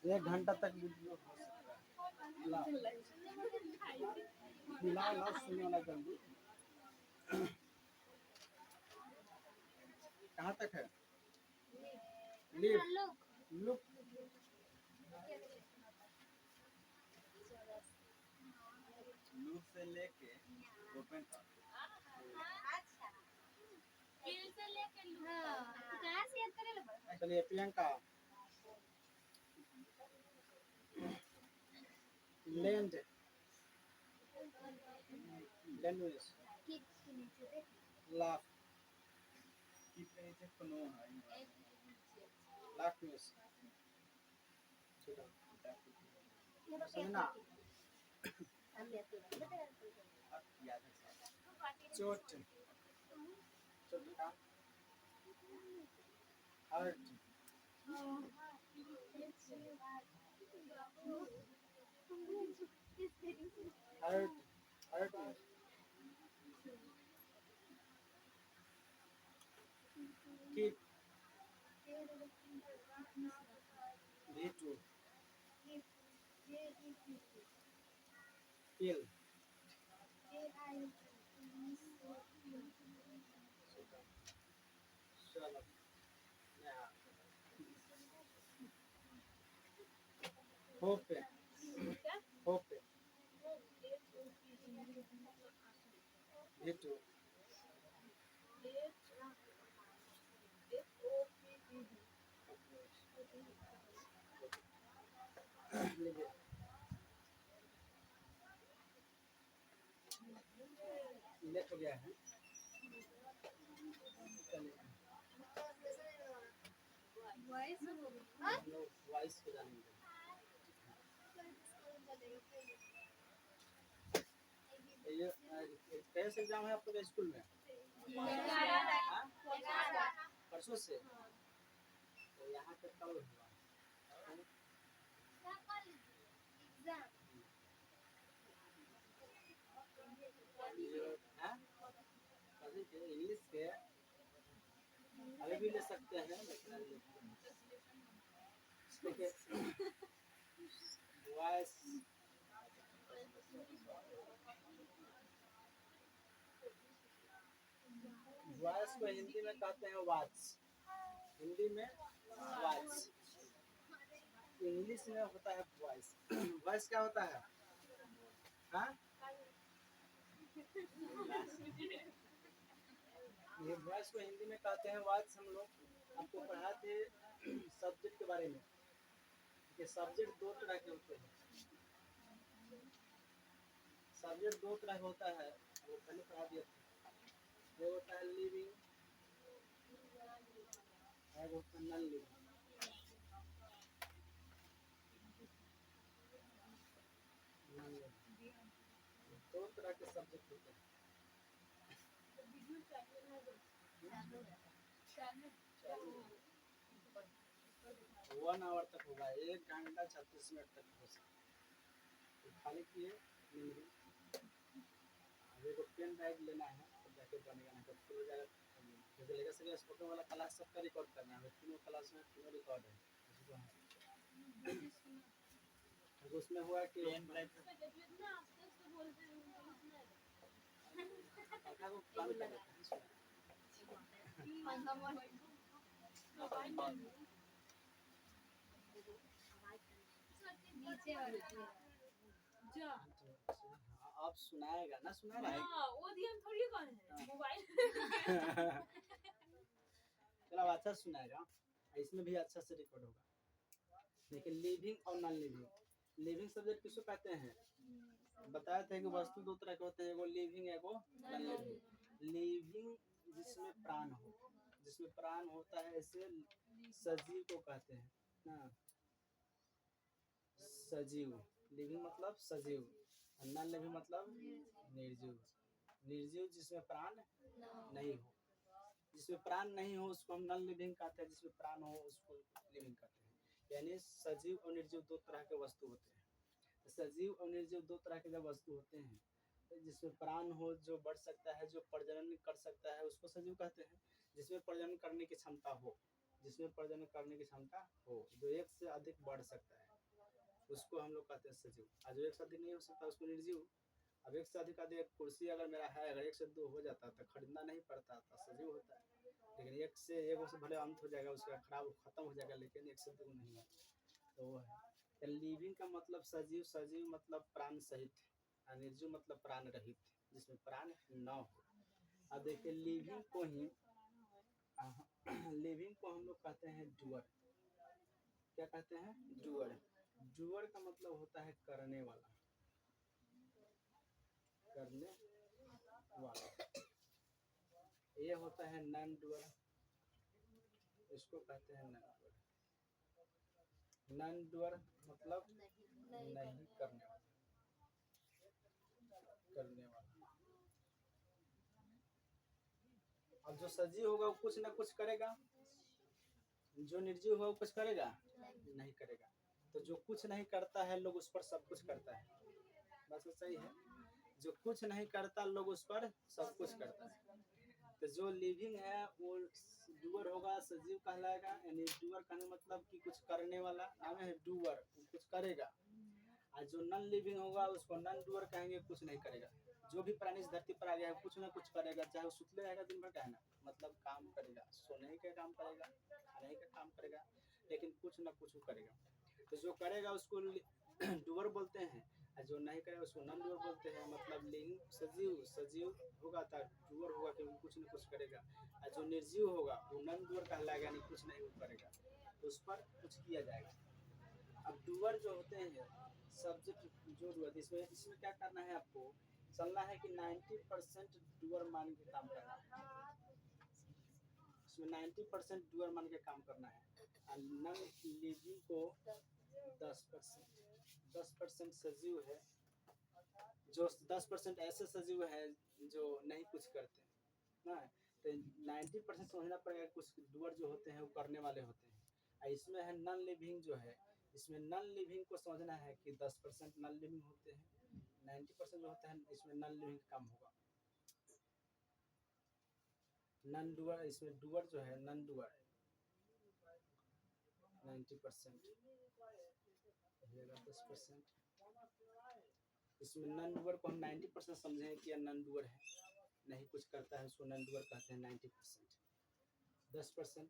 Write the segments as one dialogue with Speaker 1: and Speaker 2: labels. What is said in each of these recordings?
Speaker 1: 1 घंटा तक वीडियो हो सकता है। मिलाओ ना सुनो ना जल्दी। कहाँ तक है? लिप लुक लुक से लेके ओपन तक। चलिए Priyanka land language laugh keep के नीचे नो है लाफ न्यूज समझना याद है चोट चोट का hurt hurt hurt kick V2 kill चलो होप होप V2 लेट हो गया है वॉइस को जानेंगे ये कैसे एग्जाम है आपके स्कूल में? परसों से तो यहाँ पे कब हुआ? इंग्लिश के अभी भी ले सकते हैं वॉइस वॉइस को हिंदी में कहते हैं वाच हिंदी में वाच इंग्लिश में होता है वॉइस वॉइस क्या होता है? हाँ ये वॉइस को हिंदी में कहते हैं वाच। हम लोग आपको पढ़ाते सब्जेक्ट के बारे में कि सब्जेक्ट दो तरह के होते हैं सब्जेक्ट दो तरह का होता है वो पहले पढ़ा दिया था वो होता है लिविंग और वो होता है नॉन लिविंग दो तरह के सब्जेक्ट होते हैं 1 आवर तक होगा 1 घंटा 36 मिनट तक हो सकता है खाली किए मेमोरी अभी को पेन ड्राइव लेना है तो जाके बनेगा ना तो पूरा जाएगा जैसे लेकर सभी स्पोकन वाला क्लास सबका रिकॉर्ड करना है तीनों क्लास में तीनों रिकॉर्ड है तो उसमें हुआ कि पेन ड्राइव पंखा को बंद कर देते हैं
Speaker 2: नीचे वाले जा
Speaker 1: आप सुनाएगा ना सुना रहा है
Speaker 2: हां वो दिया थोड़ी कौन है मोबाइल
Speaker 1: चलो अच्छा सुनाएगा इसमें भी अच्छा से रिकॉर्ड होगा लेकिन लिविंग और नॉन लिविंग लिविंग सब्जेक्ट किसको कहते हैं बताया था कि वस्तु दो तरह के होते हैं एगो लिविंग एगो नॉन लिविंग लिविंग जिसमें प्राण होता है ऐसे सजीव को कहते हैं ना सजीव लिविंग मतलब सजीव नॉन लिविंग मतलब निर्जीव निर्जीव जिसमें प्राण नहीं हो जिसमें प्राण नहीं हो उसको हम नॉन लिविंग कहते हैं जिसमें प्राण हो उसको लिविंग कहते हैं यानी सजीव और निर्जीव दो तरह के वस्तु होते हैं तो सजीव और निर्जीव दो तरह के जब वस्तु होते हैं तो जिसमें प्राण हो जो बढ़ सकता है जो प्रजनन कर सकता है उसको सजीव कहते हैं जिसमें प्रजनन करने की क्षमता हो जो एक से अधिक बढ़ सकता है उसको हम लोग कहते हैं सजीव। आज एक से अधिक नहीं हो सकता, उसको निर्जीव। अब एक से अधिक कुर्सी अगर मेरा है, अगर एक से दो हो जाता तो खरीदना नहीं पड़ता था, सजीव होता है। लेकिन एक से भले अंत हो जाएगा, उसका खराब खत्म हो जाएगा, लेकिन एक से दो नहीं है, तो वो है। लिविंग का मतलब सजीव, सजीव मतलब प्राण सहित, और निर्जीव मतलब प्राण रहित, जिसमें प्राण न हो। अब देखिए लिविंग को ही लिविंग को हम लोग कहते हैं डूअर। क्या कहते हैं? डूअर। डूअर का मतलब होता है करने वाला, करने वाला। ये होता है नॉन डूअर, इसको कहते हैं नॉन डूअर। नॉन डूअर मतलब नहीं करने वाला, करने वाला। अब जो सजीव होगा वो कुछ ना कुछ करेगा, जो निर्जीव होगा वो कुछ करेगा नहीं करेगा। तो जो कुछ नहीं करता है लोग उस पर सब कुछ करता है, बस सही है। जो कुछ नहीं करता लोग उस पर सब कुछ करता है। तो जो लिविंग है वो डूअर होगा, सजीव कहलाएगा। यानी डूअर कहने मतलब कि कुछ करने वाला नाम है डूअर, कुछ करेगा। और जो नॉन लिविंग होगा उसको नॉन डूअर कहेंगे, कुछ नहीं करेगा। जो भी प्राणी इस धरती पर आ गया है कुछ ना कुछ करेगा, चाहे वो सुतले रहेगा दिन भर, कहना मतलब काम करेगा, सोने का काम करेगा, खाने का काम करेगा, लेकिन कुछ ना कुछ करेगा। तो जो करेगा उसको डूअर बोलते हैं, और जो नहीं करेगा उसको नॉन डूअर बोलते हैं। मतलब लिविंग सजीव, सजीव होगा तो डूअर होगा क्योंकि कुछ ना कुछ करेगा। और जो निर्जीव होगा वो नॉन डूअर कहलाएगा, यानी कुछ नहीं करेगा, तो उस पर कुछ किया जाएगा। अब डूअर जो होते हैं सब्जेक्ट जो डूअर, इसमें इसमें क्या करना है, आपको चलना है कि 90% डूअर मान के काम करना है। इसमें 90% डूअर मान के काम करना है, और नॉन लिविंग को 10% सजीव है। जो 10% ऐसे सजीव है जो नहीं कुछ करते ना, तो 90% समझना पड़ेगा। कुछ डूअर जो होते हैं वो करने वाले होते हैं, और इसमें है नॉन लिविंग जो है, इसमें नॉन लिविंग को समझना है कि 10% नॉन लिविंग होते हैं, 90% जो होता है इसमें नॉन लिविंग काम होगा। नॉन डूअर, इसमें डूअर जो है नॉन डूअर 90%, 10%। इसमें नॉन डूअर को हम 90% समझें कि नॉन डूअर है, नहीं कुछ करता है, उसको नॉन डूअर कहते हैं 90%। 10%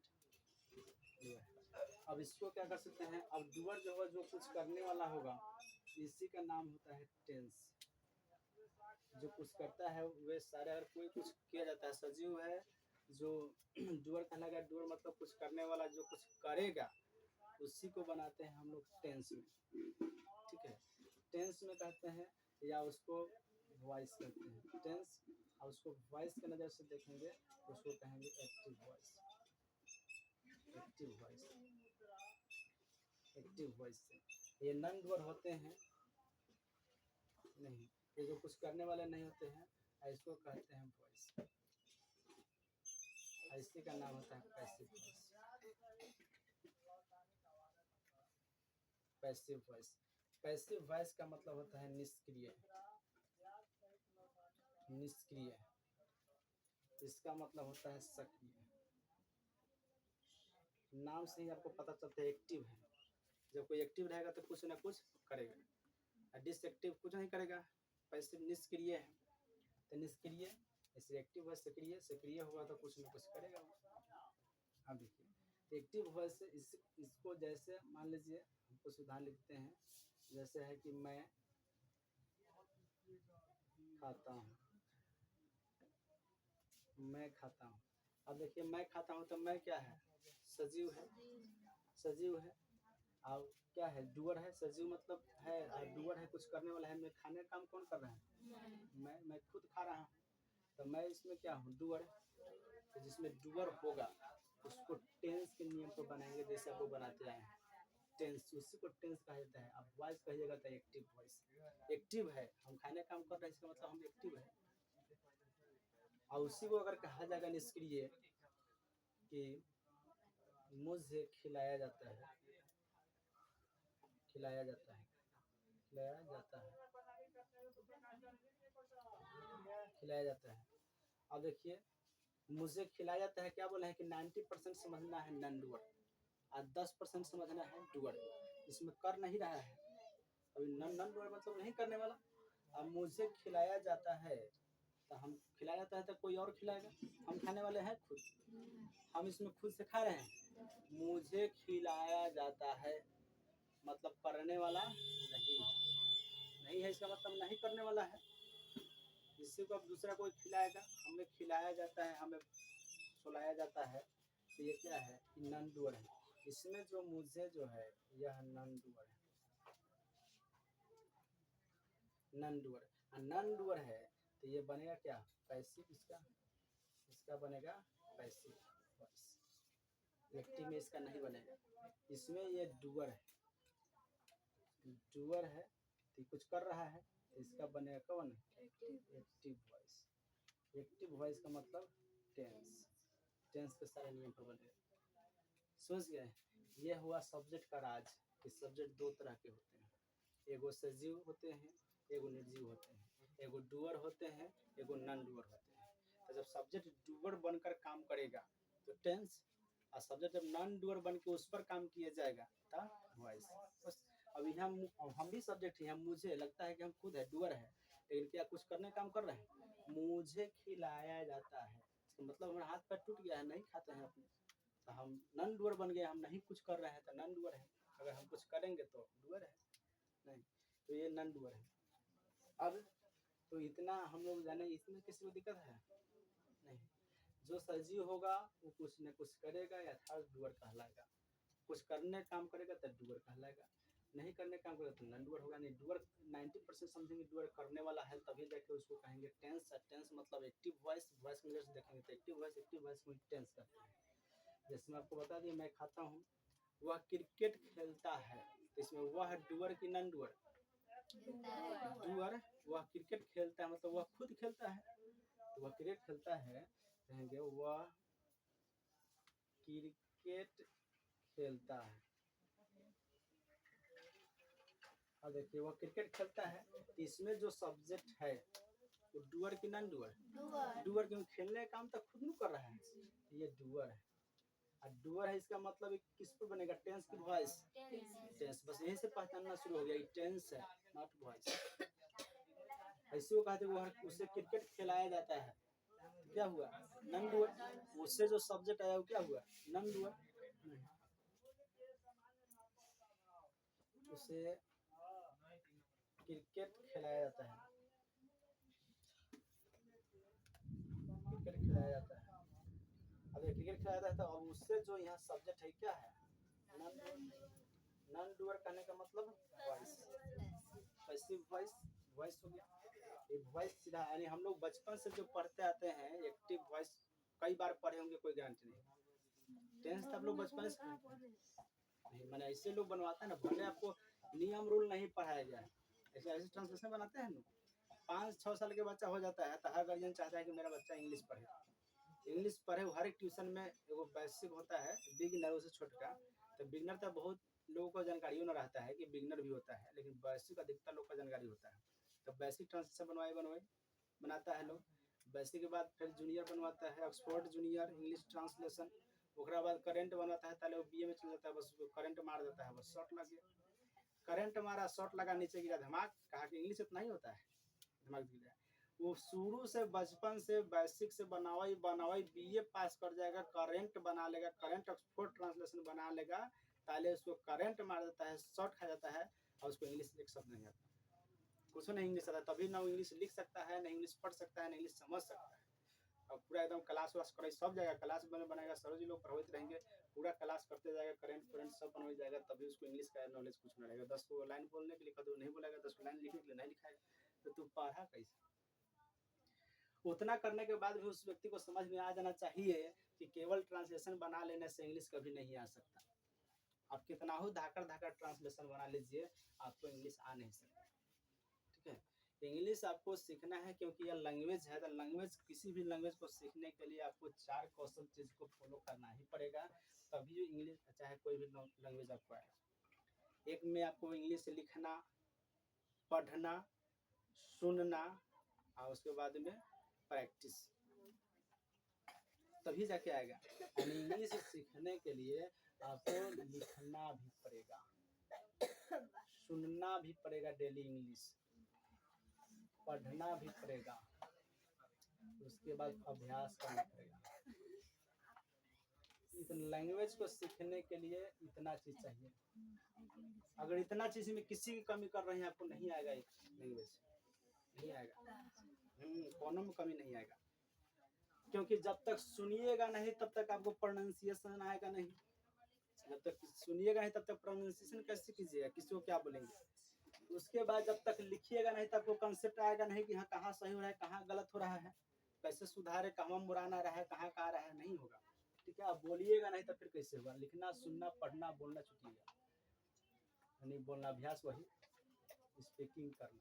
Speaker 1: अब इसको क्या कर सकते हैं, अब डूअर जो है जो कुछ करने वाला होगा, इसी का नाम होता है टेंस। जो कुछ करता है वे सारे, अगर कोई कुछ किया जाता है, सजीव है जो डूअर कहलाएगा। डूअर मतलब कुछ करने वाला, जो कुछ करेगा उसी को बनाते हैं हम लोग टेंस में, ठीक है। टेंस में कहते हैं, या उसको वॉइस कहते हैं टेंस, और उसको वॉइस के नज़र से देखेंगे तो उसको कहेंगे active voice. Active voice, active voice से ये नॉन डूअर होते हैं नहीं, ये जो कुछ करने वाले नहीं होते हैं, इसको कहते हैं वॉइस। इसी का नाम होता है passive voice. Passive voice, passive voice का मतलब होता है निष्क्रिय, निष्क्रिय। इसका मतलब होता है सक्रिय। नाम से ही आपको पता चलता है एक्टिव है। जब कोई एक्टिव रहेगा तो कुछ ना कुछ करेगा, और डिसएक्टिव कुछ नहीं करेगा। पैसिव निष्क्रिय है, तो निष्क्रिय, ऐसे एक्टिव है सक्रिय, सक्रिय होगा तो कुछ ना कुछ करेगा। अब देखिए एक्टिव वॉइस से इसको जैसे मान लीजिए हम कुछ उदाहरण लिखते हैं, जैसे है कि मैं खाता हूँ, मैं खाता हूँ। अब देखिए मैं खाता हूँ तो मैं क्या है, सजीव है, सजीव है। और क्या है, डूअर है। सजीव मतलब है, और डूअर है कुछ करने वाला है। मैं खाने का काम कौन कर रहा है, मैं खुद खा रहा हूँ, तो मैं इसमें क्या हूँ, डूअर। तो जिसमें डूअर होगा उसको टेंस के नियम पर बनाएंगे, जैसे आप बनाते आए हैं टेंस, उसी को टेंस कहा जाता है। अब वॉइस कहिएगा तो एक्टिव वॉइस। एक्टिव है, हम खाने काम कर रहे हैं, इसका मतलब हम एक्टिव है। और उसी को अगर कहा जाएगा निष्क्रिय, कि मुझे खिलाया जाता है, खिलाया जाता है, खिलाया जाता है, खिलाया जाता है। अब देखिए मुझे खिलाया जाता है, क्या बोला है कि 90% समझना है नॉन डूअर, और 10% समझना है डूअर। इसमें कर नहीं रहा है, अभी नन नन डूअर मतलब नहीं करने वाला। अब मुझे खिलाया जाता है, तो हम खिलाया जाता है तो कोई और खिलाएगा, हम खाने वाले हैं खुद, हम इसमें खुद से खा रहे हैं। मुझे खिलाया जाता है मतलब करने वाला नहीं है, नहीं है इसका मतलब नहीं करने वाला है। जिससे को अब दूसरा कोई खिलाएगा, हमें खिलाया जाता है, हमें सुलाया जाता है, तो ये क्या है, नन डूअर है। इसमें जो मुझे जो है यह नन डूअर है, नन डूअर। नन डूअर है तो ये बनेगा क्या, पैसिव। इसका बनेगा पैसिव वॉइस। एक्टिव में इसका नहीं बनेगा। इसमें ये डूअर है, डूअर है तो कुछ कर रहा है, इसका बनेगा कौन, एक्टिव वॉइस। एक्टिव वॉइस का मतलब टेंस, टेंस के सारे नियम पर बनेगा। समझ गए। ये हुआ सब्जेक्ट का राज। कि सब्जेक्ट दो तरह के होते हैं, एगो सजीव होते हैं, एगो निर्जीव होते हैं, एगो डूअर होते हैं, एगो नॉन डूअर होते हैं। तो जब सब्जेक्ट डूअर बनकर काम करेगा तो टेंस, और सब्जेक्ट जब नॉन डूअर बन के उस पर काम किया जाएगा तब वॉइस। बस अभी हम भी सब्जेक्ट ही हैं, मुझे लगता है कि हम खुद है डूअर है, लेकिन क्या कुछ करने काम कर रहे हैं। मुझे खिलाया जाता है मतलब हमारा हाथ पैर टूट गया है, नहीं खाते हैं अपने, तो हम नॉन डूअर बन गए। हम नहीं कुछ कर रहे हैं तो नॉन डूअर है, अगर हम कुछ करेंगे तो डूअर है। नहीं, तो ये नॉन डूअर है। अब तो इतना हम लोग जाने, इसमें किसी को दिक्कत है नहीं। जो सजीव होगा वो कुछ न कुछ करेगा या डूअर कहलाएगा, कुछ करने काम करेगा तो डूअर कहलाएगा, नहीं करने काम करेगा तो नॉन डूअर होगा। नहीं, डूअर 90% समझेंगे डूअर करने वाला है तभी जाके उसको कहेंगे टेंस। टेंस मतलब एक्टिव वॉइस, वॉइस में जैसे देखेंगे तो एक्टिव वॉइस को टेंस करते हैं। जैसे मैं आपको बता दिया, मैं खाता हूँ, वह क्रिकेट खेलता है, तो इसमें वह डूअर की नॉन डूअर, डूअर। वह क्रिकेट खेलता है मतलब वह खुद खेलता है, तो वह क्रिकेट खेलता है, कहेंगे वह क्रिकेट खेलता है। अब देखिए वह क्रिकेट खेलता है, तो इसमें जो सब्जेक्ट है वो डूअर की नॉन डूअर, डूअर क्योंकि खेलने का काम तो खुद नहीं कर रहा है, ये डूअर है। और डूअर है इसका मतलब किस पर बनेगा, टेंस की वॉइस, टेंस। बस यहीं से पहचानना शुरू हो गया, ये टेंस है नॉट वॉइस। ऐसे वो कहते हैं उससे क्रिकेट खिलाया जाता है, क्या हुआ, नॉन डूअर। उससे जो सब्जेक्ट आया वो क्या हुआ, नॉन डूअर। उसे क्रिकेट खिलाया जाता है, क्रिकेट खिलाया जाता है। अब ये क्रिकेट खिलाया जाता है, तो अब उससे जो यहाँ सब्जेक्ट है क्या है, नॉन डूअर। नॉन डूअर कहने का मतलब वॉइस, पैसिव वॉइस, वॉइस हो गया। ये वॉइस सीधा, यानी हम लोग बचपन से जो पढ़ते आते हैं एक्टिव वॉइस, कई बार पढ़े होंगे, कोई गारंटी नहीं। टेंस तब लोग बचपन से नहीं, मैंने ऐसे लोग बनवाते हैं ना, भले आपको नियम रूल नहीं पढ़ाया गया है, ऐसे ऐसे ट्रांसलेशन बनाते हैं लोग। 5-6 साल के बच्चा हो जाता है तो हर गार्जियन चाहता है कि मेरा बच्चा इंग्लिश पढ़े, इंग्लिश पढ़े। हर एक ट्यूशन में एगो बेसिक होता है बिगिनर, उसे छोटका। तो बिगिनर तो बहुत लोगों को जानकारी न रहता है कि बिगिनर भी होता है, लेकिन बेसिक अधिकतर लोग का जानकारी होता है। तो बेसिक ट्रांसलेशन बनाता है लोग। बेसिक के बाद फिर जूनियर बनवाता है, ऑक्सफोर्ड जूनियर इंग्लिश ट्रांसलेशन। उसके बाद करेंट बनवाता है, पहले वो बीए में चल जाता है, बस करंट मार देता है, बस शॉर्ट लग गया, करंट मारा, शॉर्ट लगा, नीचे गिरा, धमाक। कहा कि इंग्लिश इतना ही होता है, धमाक गिर जाए। वो शुरू से बचपन से बेसिक से बनावाई बीए पास कर जाएगा, करंट बना लेगा, करंट ऑक्सफोर्ड ट्रांसलेशन बना लेगा, पहले उसको करंट मार देता है, शॉर्ट खा जाता है, और उसको इंग्लिश एक शब्द नहीं आता, कुछ नहीं इंग्लिश आता, तभी ना इंग्लिश लिख सकता है, ना इंग्लिश पढ़ सकता है, ना इंग्लिश समझ सकता है। और पूरा एकदम क्लास वास करे, सब जगह क्लास बनाएगा, सर जी लोग पढ़ाते रहेंगे, पूरा क्लास करते जाएगा, करंट सब बनवाई जाएगा, तभी उसको इंग्लिश का नॉलेज कुछ नहीं रहेगा। 10 को लाइन बोलने के लिए कदू नहीं बोलेगा, 10 को लाइन लिखने के लिए नहीं लिखाएगा, तो तू पढ़ा कैसे। उतना करने के बाद भी उस व्यक्ति को समझ में आ जाना चाहिए कि केवल ट्रांसलेशन बना लेने से इंग्लिश कभी नहीं आ सकता। आप कितना हो धाकर ट्रांसलेशन बना लीजिए, आपको इंग्लिश आ नहीं सकता। ठीक है, इंग्लिश आपको सीखना है क्योंकि यह लैंग्वेज है। तो लैंग्वेज, किसी भी लैंग्वेज को सीखने के लिए आपको 4 कौशल चीज को फॉलो करना ही पड़ेगा, तभी इंग्लिश चाहे कोई भी लैंग्वेज आपको आए। एक में आपको इंग्लिश लिखना, पढ़ना, सुनना, और उसके बाद में प्रैक्टिस, तभी जाके आएगा। यानी इंग्लिश सीखने के लिए आपको लिखना भी पड़ेगा, सुनना भी पड़ेगा डेली इंग्लिश, पढ़ना भी पड़ेगा, उसके बाद अभ्यास करना पड़ेगा। इस लैंग्वेज को सीखने के लिए इतना चीज चाहिए। अगर इतना चीज में किसी की कमी कर रहे हैं आपको नहीं आएगा, लैंग्वेज नहीं आएगा, कोनो में कमी नहीं आएगा। क्योंकि जब तक सुनिएगा नहीं तब तक आपको प्रोनाउंसिएशन आएगा नहीं, जब तक सुनिएगा नहीं तब तक प्रोनाउंसिएशन कैसे कीजिएगा, किसी को क्या बोलेंगे। उसके बाद जब तक लिखिएगा नहीं तब आपको कंसेप्ट आएगा नहीं कि हाँ कहाँ सही हो रहा है कहाँ गलत हो रहा है, कैसे सुधारे, कहाँ मुराना रहा है, कहाँ का रहा है, नहीं होगा। ठीक है, आप बोलिएगा नहीं तो फिर कैसे होगा। लिखना, सुनना, पढ़ना, बोलना छूटिएगा, यानी बोलना अभ्यास, वही स्पीकिंग करना,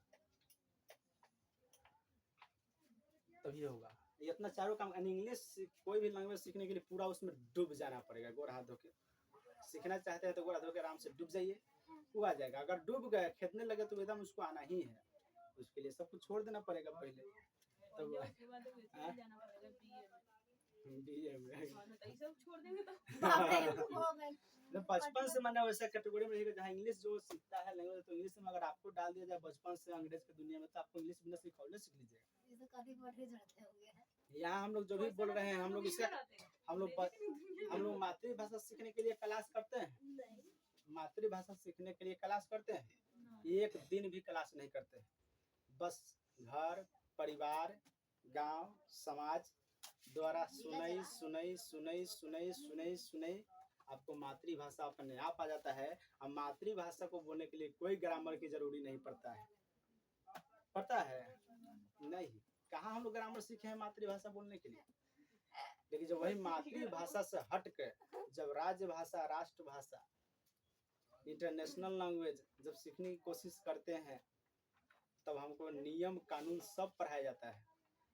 Speaker 1: तभी होगा। ये इतना चारों काम। इंग्लिश कोई भी लैंग्वेज सीखने के लिए पूरा उसमें डूब जाना पड़ेगा, गोड़ हाथ धो के। सीखना चाहते हैं तो गोड़ हाथ धो के आराम से डूब जाइए, वो आ जाएगा। अगर डूब गए, खेदने लगे तो एकदम उसको आना ही है। उसके लिए सब कुछ छोड़ देना पड़ेगा पहले, तब
Speaker 2: उसके बाद तो जाना पड़ेगा
Speaker 1: बीए में।
Speaker 2: ये सब छोड़ देंगे तो
Speaker 1: बचपन से मैंने वैसा कैटेगरी में रहेगा जहाँ इंग्लिश जो सीखता है लैंग्वेज, तो इंग्लिश में अगर आपको डाल दिया जाए बचपन से अंग्रेज की दुनिया में, तो आपको इंग्लिश बिना सिखाओ सीख लीजिएगा। यहाँ हम लोग जो भी बोल रहे हैं, हम लोग इसका हम लोग मातृभाषा सीखने के लिए क्लास करते हैं। मातृभाषा सीखने के लिए क्लास करते हैं, एक दिन भी क्लास नहीं करते हैं। बस घर परिवार गांव समाज द्वारा सुनई सुनई सुनई सुनई सुनई सुनई आपको मातृभाषा अपने आप आ जाता है। और मातृभाषा को बोलने के लिए कोई ग्रामर की जरूरी नहीं पड़ता है। पता है नहीं, कहाँ हम लोग ग्रामर सीखे हैं मातृभाषा बोलने के लिए। लेकिन जब वही मातृभाषा से हट के जब राज्य भाषा, राष्ट्रभाषा, इंटरनेशनल लैंग्वेज जब सीखने की कोशिश करते हैं, तब हमको नियम कानून सब पढ़ाया जाता है।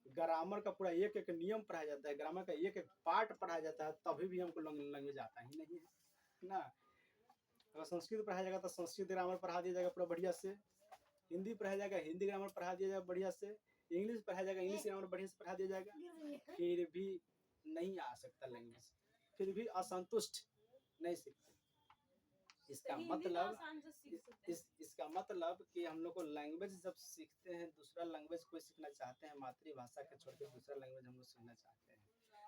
Speaker 1: ग्रामर का पूरा एक एक नियम पढ़ाया जाता है, ग्रामर का एक एक पार्ट पढ़ाया जाता है, तभी भी हमको लैंग्वेज आता ही नहीं है ना। अगर संस्कृत पढ़ाया जाएगा तो संस्कृत ग्रामर पढ़ा दिया जाएगा पूरा बढ़िया से, हिंदी पढ़ाया जाएगा हिंदी ग्रामर पढ़ा दिया जाएगा बढ़िया से, इंग्लिश पढ़ाया जाएगा इंग्लिश ग्रामर बढ़िया से पढ़ा दिया जाएगा, फिर भी नहीं आ सकता लैंग्वेज, फिर भी असंतुष्ट नहीं सीखते। इसका मतलब इसका मतलब कि हम लोग को लैंग्वेज जब सीखते हैं, दूसरा लैंग्वेज कोई सीखना चाहते हैं, मातृभाषा के छोड़ के दूसरा लैंग्वेज हम लोग सीखना चाहते हैं,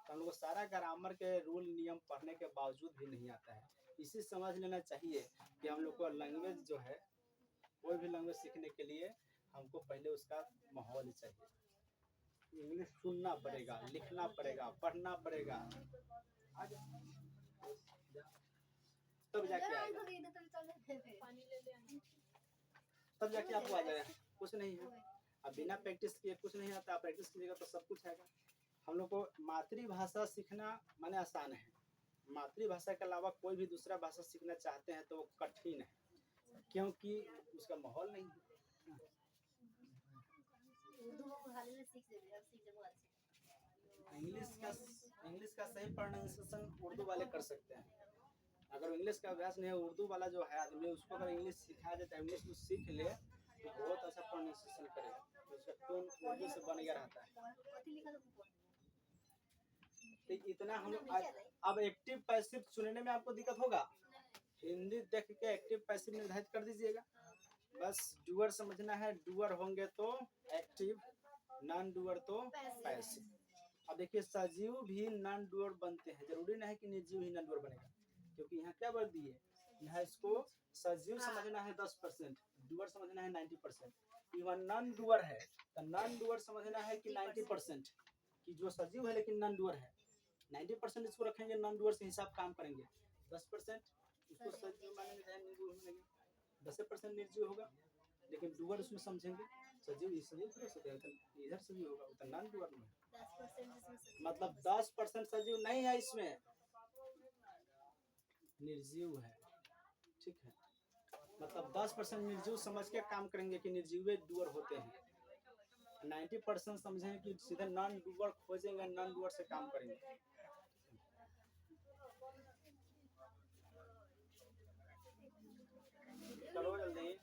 Speaker 1: तो हम लोग को सारा ग्रामर के रूल नियम पढ़ने के बावजूद भी नहीं आता है। इसी समझ लेना चाहिए कि हम लोग को लैंग्वेज जो है, कोई भी लैंग्वेज सीखने के लिए हमको पहले उसका माहौल चाहिए। इंग्लिश सुनना पड़ेगा, लिखना पड़ेगा, पढ़ना पड़ेगा, तब जाके आएगा, तब जाके आपको आ जाएगा। कुछ नहीं है, अब बिना प्रैक्टिस किए कुछ नहीं आता, प्रैक्टिस कीजिएगा तो सब कुछ आएगा। हम लोग को मातृभाषा सीखना माने आसान है, मातृभाषा के अलावा कोई भी दूसरा भाषा सीखना चाहते हैं तो वो कठिन है, क्योंकि उसका माहौल नहीं है। इंग्लिश का सही प्रोनाउंसिएशन उर्दू वाले कर सकते हैं। अगर इंग्लिश का अभ्यास नहीं है, उर्दू वाला जो है आदमी, उसको अगर इंग्लिश सिखाया जाता है, इंग्लिश को सीख ले तो बहुत अच्छा प्रोनाउंसिएशन करेगा, तो उसका टोन उर्दू से बन गया रहता है। तो इतना हम अब एक्टिव पैसिव चुनने में आपको दिक्कत होगा, हिंदी देख के एक्टिव पैसिव निर्धारित कर दीजिएगा। बस डूअर समझना है, डूअर होंगे तो एक्टिव, नॉन डूअर तो पैसिव। अब देखिए सजीव भी नॉन डूअर बनते हैं, जरूरी नहीं कि निर्जीव ही नॉन डूअर बनेगा, क्योंकि यहाँ क्या बोल दिए, यहाँ इसको सजीव समझना है 10%, डूअर समझना है 90%। इवन नॉन डूअर है तो नॉन डूअर समझना है कि 90%, कि जो सजीव है लेकिन नॉन डूअर है, 90% इसको रखेंगे, नॉन डूअर से हिसाब काम करेंगे, 10% इसको सजीव मानेंगे, निर्जीव मानेंगे, 10% निर्जीव होगा, लेकिन डूअर उसमें समझेंगे। सजीव इधर सजीव होगा, उधर नॉन डूअर में, मतलब 10% सजीव नहीं है, इसमें निर्जीव है। ठीक है, मतलब 10% निर्जीव समझ के काम करेंगे कि निर्जीव डूअर होते हैं, 90% समझेंगे कि सीधे नॉन डूअर खोजेंगे, नॉन डूअर से काम करेंगे। चलो जल्दी,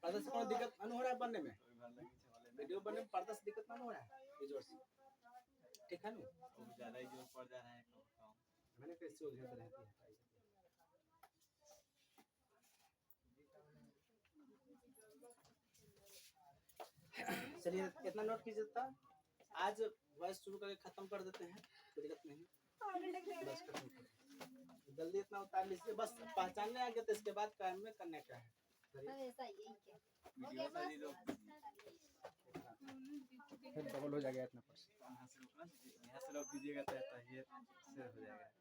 Speaker 1: पर्दा से कोनो दिक्कत नहीं हो रहा है बनने में? वीडियो बनने में पर्दा से दिक्कत नहीं हो रहा है ये जोर से? ठीक है ना?
Speaker 3: ज्यादा ही जोर पड़ जा रहा है कम।
Speaker 1: मैंने कैसे उलझे रहती है। चलिए इतना नोट कीजिए था। आज वॉइस शुरू करके खत्म कर देते हैं, कोई दिक्कत नहीं। बस खत्म कर जल्दी इतना उतार लीजिए, बस पहचानने आ गया तो इसके बाद काम में करने का है।
Speaker 3: वीडियो से जो
Speaker 1: फिर डबल हो जाएगा इतना परसेंट।
Speaker 3: यहाँ से लोग दीजिएगा तो ये से हो जाएगा।